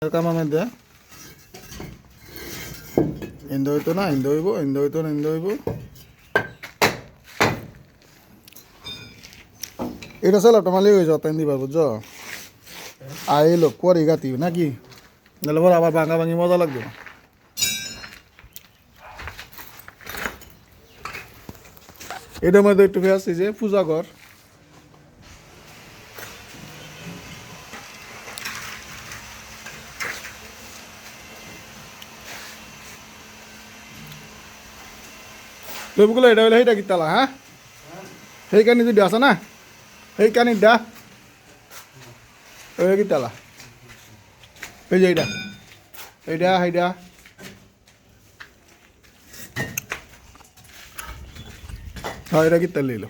কামামে দে Indo হইতো না Indo হইব ইন্দো হইতো না ইন্দো হইব এটা চালা তোমালি হয়ে যাও তাই দিবা বুঝছো আইলো করি গাতি নাকি নাহলে পর আবার ভাঙা ভাঙি মজা লাগবে না এটার মধ্যে একটু আছে যে পূজা ঘর লেবুগুলো এটা হইলে সেইটা কিতালা হ্যাঁ সেই কানি যদি আছে না সেই কানি দা ওই কিতালা এই যে এইটা এইটা সেইটা হ্যাঁ এটা কিতা লইলো